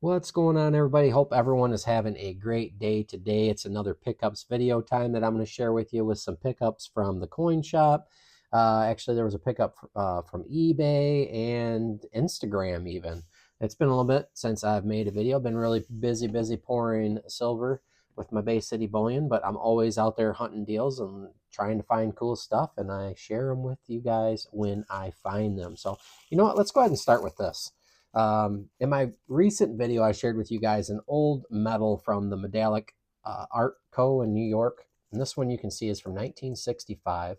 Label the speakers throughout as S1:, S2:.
S1: What's going on, everybody? Hope everyone is having a great day today. It's another pickups video time that I'm going to share with you with some pickups from the coin shop. Actually, there was a pickup from eBay and Instagram even. It's been a little bit since I've made a video. Been really busy pouring silver with my Bay City bullion, but I'm always out there hunting deals and trying to find cool stuff, and I share them with you guys when I find them. So, you know what? Let's go ahead and start with this. In my recent video, I shared with you guys an old medal from the Medallic Art Co. in New York. And this one you can see is from 1965,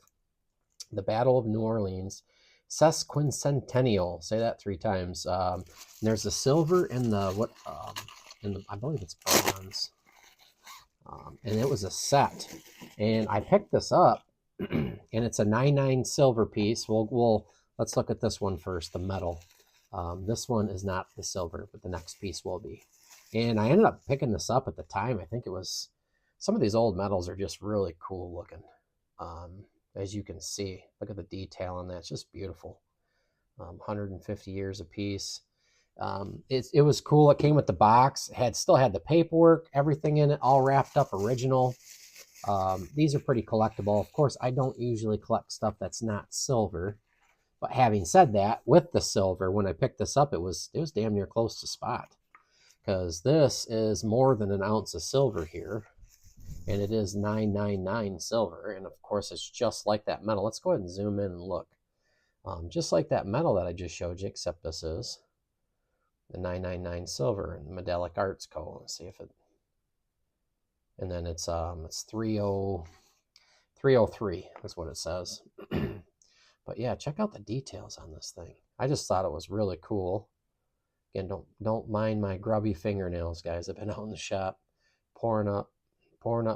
S1: the Battle of New Orleans, sesquicentennial. Say that 3 times. There's the silver in the I believe it's bronze, and it was a set. And I picked this up, and it's a 9.9 silver piece. Let's look at this one first, the metal. This one is not the silver, but the next piece will be. And I ended up picking this up at the time. I think it was, some of these old metals are just really cool looking. As you can see, look at the detail on that. It's just beautiful. 150 years a piece. It was cool. It came with the box. It still had the paperwork, everything in it, all wrapped up original. These are pretty collectible. Of course, I don't usually collect stuff that's not silver. But having said that, with the silver, when I picked this up, it was damn near close to spot, because this is more than an ounce of silver here, and it is 999 silver, and of course it's just like that metal. Let's go ahead and zoom in and look. Just like that metal that I just showed you, except this is the 999 silver and Medallic Arts Co. Let's see if it, and then it's 303 is what it says. But yeah, check out the details on this thing. I just thought it was really cool. Again, don't mind my grubby fingernails, guys. I've been out in the shop pouring up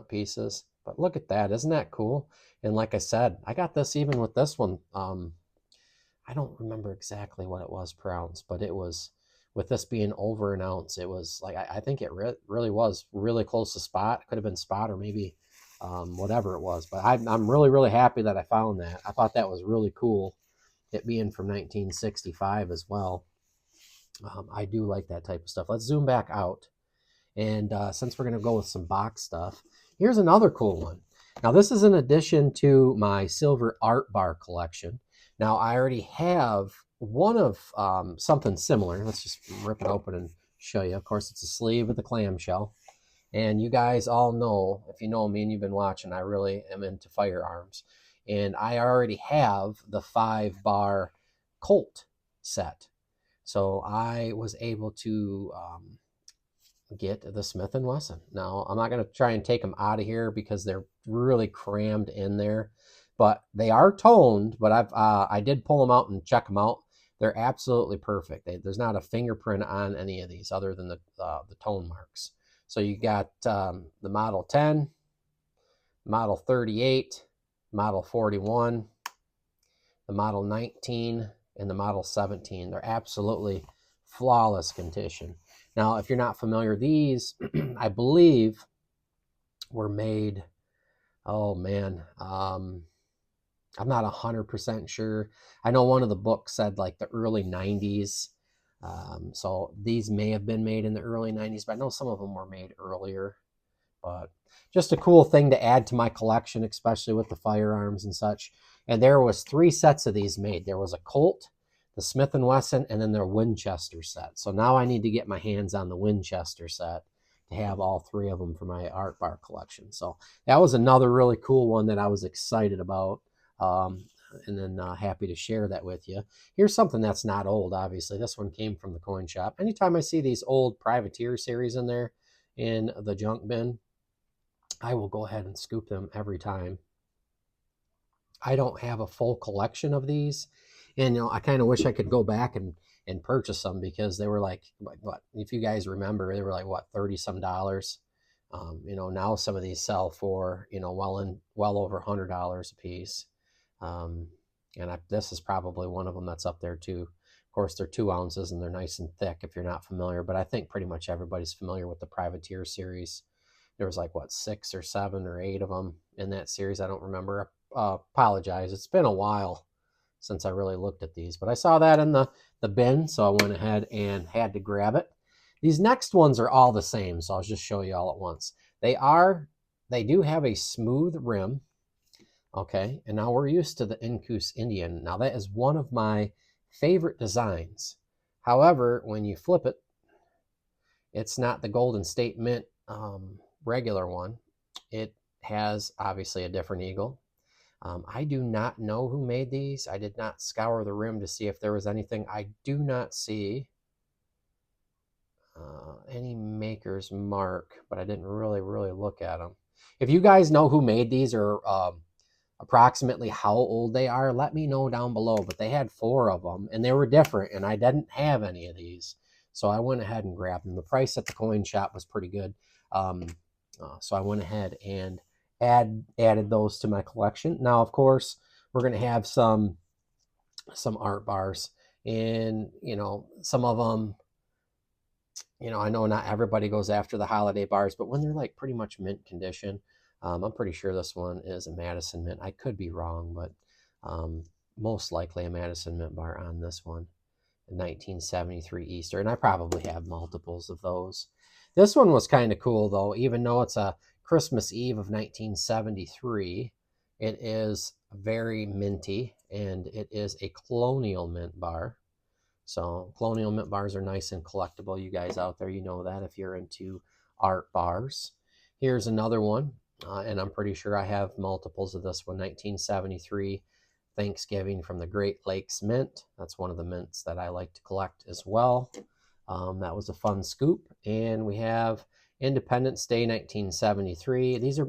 S1: pieces. But look at that. Isn't that cool? And like I said, I got this even with this one. I don't remember exactly what it was per ounce, but it was, with this being over an ounce, it was like, I think it really was really close to spot. It could have been spot, or maybe whatever it was. But I'm really happy that I found that. I thought that was really cool, it being from 1965 as well. I do like that type of stuff. Let's zoom back out, and since we're going to go with some box stuff, here's another cool one. Now this is in addition to my silver art bar collection. Now I already have one of something similar. Let's just rip it open and show you. Of course, it's a sleeve with a clamshell. And you guys all know, if you know me and you've been watching, I really am into firearms. And I already have the 5-bar Colt set. So I was able to get the Smith & Wesson. Now, I'm not going to try and take them out of here because they're really crammed in there. But they are toned, but I did pull them out and check them out. They're absolutely perfect. There's not a fingerprint on any of these other than the tone marks. So you got the Model 10, Model 38, Model 41, the Model 19, and the Model 17. They're absolutely flawless condition. Now, if you're not familiar, these, I believe, were made, oh man, I'm not 100% sure. I know one of the books said like the early 90s. So these may have been made in the early 90s, but I know some of them were made earlier. But just a cool thing to add to my collection, especially with the firearms and such. And there was 3 sets of these made. There was a Colt, the Smith & Wesson, and then their Winchester set. So now I need to get my hands on the Winchester set to have all 3 of them for my art bar collection. So that was another really cool one that I was excited about. And then happy to share that with you. Here's something that's not old, obviously. This one came from the coin shop. Anytime I see these old Privateer series in there in the junk bin, I will go ahead and scoop them every time. I don't have a full collection of these, and I kind of wish I could go back and purchase them, because they were like what, if you guys remember, they were like what, $30-some. Now some of these sell for well over $100 a piece. This is probably one of them that's up there too. Of course, they're 2 ounces and they're nice and thick if you're not familiar, but I think pretty much everybody's familiar with the Privateer series. There was like what, 6 or 7 or 8 of them in that series. I don't remember. Apologize. It's been a while since I really looked at these, but I saw that in the bin, so I went ahead and had to grab it. These next ones are all the same, so I'll just show you all at once. They do have a smooth rim, okay? And now we're used to the Incus Indian. Now that is one of my favorite designs. However, when you flip it, it's not the Golden State Mint regular one. It has obviously a different eagle. I do not know who made these. I did not scour the rim to see if there was anything. I do not see any maker's mark, but I didn't really look at them. If you guys know who made these or approximately how old they are, let me know down below. But they had 4 of them, and they were different, and I didn't have any of these. So I went ahead and grabbed them. The price at the coin shop was pretty good. So I went ahead and added those to my collection. Now, of course, we're going to have some art bars. And, some of them, I know not everybody goes after the holiday bars, but when they're like pretty much mint condition, I'm pretty sure this one is a Madison Mint. I could be wrong, but most likely a Madison Mint bar on this one. 1973 Easter, and I probably have multiples of those. This one was kind of cool, though. Even though it's a Christmas Eve of 1973, it is very minty, and it is a Colonial Mint bar. So Colonial Mint bars are nice and collectible. You guys out there, you know that if you're into art bars. Here's another one, and I'm pretty sure I have multiples of this one. 1973 Thanksgiving from the Great Lakes Mint. That's one of the mints that I like to collect as well. That was a fun scoop. And we have Independence Day 1973. These are,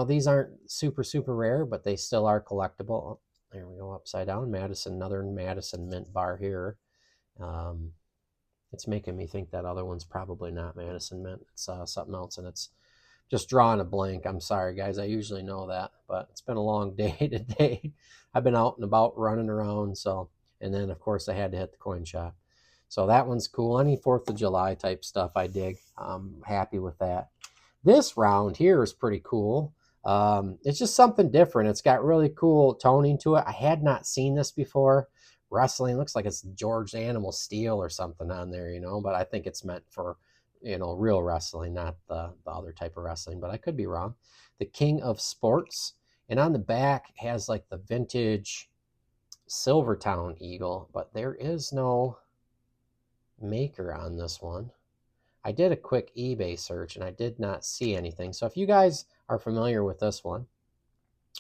S1: these aren't super rare, but they still are collectible. There we go, upside down. Another Madison Mint bar here. It's making me think that other one's probably not Madison Mint. It's something else, and it's just drawing a blank. I'm sorry, guys. I usually know that, but it's been a long day today. I've been out and about running around, and then, of course, I had to hit the coin shop. So that one's cool. Any 4th of July type stuff I dig. I'm happy with that. This round here is pretty cool. It's just something different. It's got really cool toning to it. I had not seen this before. Wrestling looks like it's George Animal Steel or something on there, but I think it's meant for real wrestling, not the other type of wrestling, but I could be wrong. The King of Sports, and on the back has like the vintage Silvertown eagle, but there is no maker on this one. I did a quick eBay search and I did not see anything. So if you guys are familiar with this one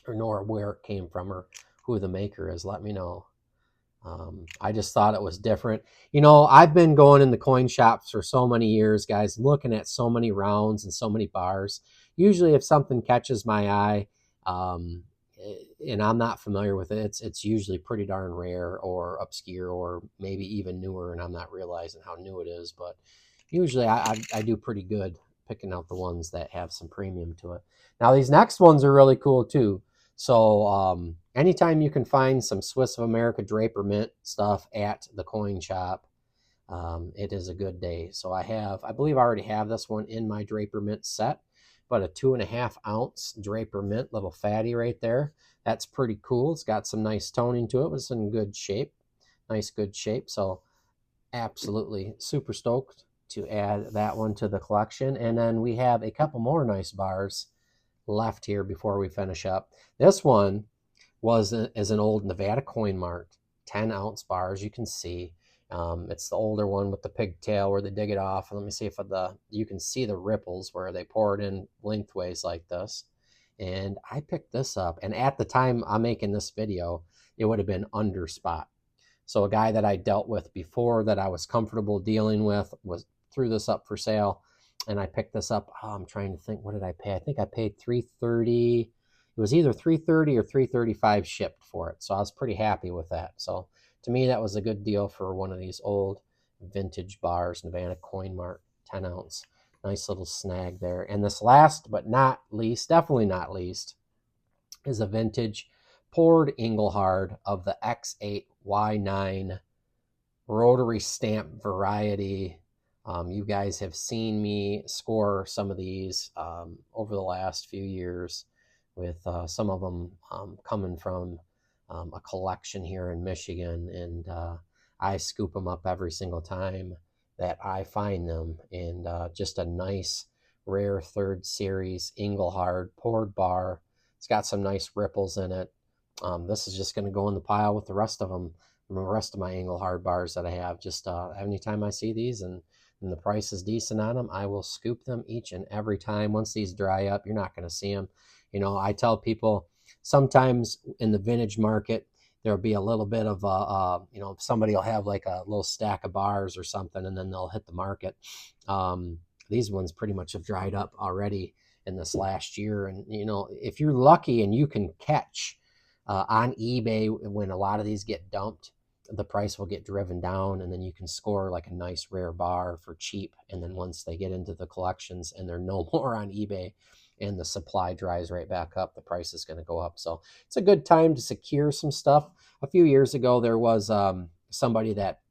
S1: or know where it came from or who the maker is, let me know. I just thought it was different. I've been going in the coin shops for so many years, guys, looking at so many rounds and so many bars. Usually if something catches my eye, and I'm not familiar with it, it's usually pretty darn rare or obscure or maybe even newer, and I'm not realizing how new it is. But usually I do pretty good picking out the ones that have some premium to it. Now, these next ones are really cool too. So anytime you can find some Swiss of America Draper Mint stuff at the coin shop, it is a good day. So I believe I already have this one in my Draper Mint set, but a 2.5 ounce Draper Mint, little fatty right there. That's pretty cool. It's got some nice toning to it, but it's in good shape. Nice, good shape. So absolutely super stoked to add that one to the collection. And then we have a couple more nice bars left here before we finish up. This one is an old Nevada Coin Mart 10 ounce bar, as you can see. It's the older one with the pigtail where they dig it off. And let me see if you can see the ripples where they pour it in lengthways like this. And I picked this up, and at the time I'm making this video, it would have been under spot. So a guy that I dealt with before that I was comfortable dealing with threw this up for sale, and I picked this up. I'm trying to think, what did I pay? I think I paid $330. It was either $330 or $335 shipped for it. So I was pretty happy with that. So to me, that was a good deal for one of these old vintage bars, Nevada Coin Mart, 10 ounce. Nice little snag there. And this last but not least, definitely not least, is a vintage poured Engelhard of the X8Y9 rotary stamp variety. You guys have seen me score some of these over the last few years, with some of them coming from a collection here in Michigan, and I scoop them up every single time. that I find them. And just a nice rare 3rd series Engelhard poured bar. It's got some nice ripples in it. This is just going to go in the pile with the rest of them, the rest of my Englehard bars that I have. Just anytime I see these and the price is decent on them, I will scoop them each and every time. Once these dry up, you're not going to see them. You know, I tell people sometimes in the vintage market, there'll be a little bit of, you know, somebody will have like a little stack of bars or something, and then they'll hit the market. These ones pretty much have dried up already in this last year. And, you know, if you're lucky and you can catch on eBay when a lot of these get dumped, the price will get driven down, and then you can score like a nice rare bar for cheap. And then once they get into the collections and they're no more on eBay and the supply dries right back up, the price is going to go up. So it's a good time to secure some stuff. A few years ago, there was somebody that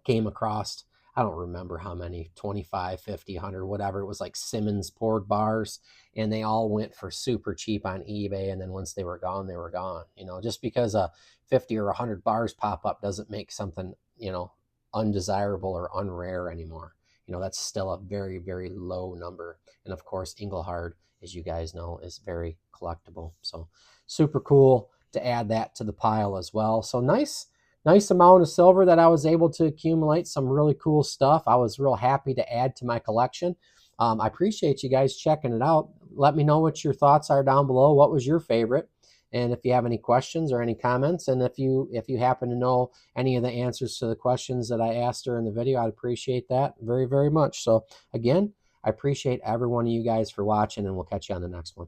S1: came across, I don't remember how many, 25, 50, 100, whatever. It was like Simmons poured bars, and they all went for super cheap on eBay. And then once they were gone, they were gone. You know, just because 50 or 100 bars pop up doesn't make something, you know, undesirable or unrare anymore. You know, that's still a very, very low number. And of course, Engelhard, as you guys know, is very collectible. So super cool to add that to the pile as well. So nice amount of silver that I was able to accumulate. Some really cool stuff. I was real happy to add to my collection. I appreciate you guys checking it out. Let me know what your thoughts are down below. What was your favorite? And if you have any questions or any comments, and if you happen to know any of the answers to the questions that I asked during the video, I'd appreciate that very, very much. So again, I appreciate every one of you guys for watching, and we'll catch you on the next one.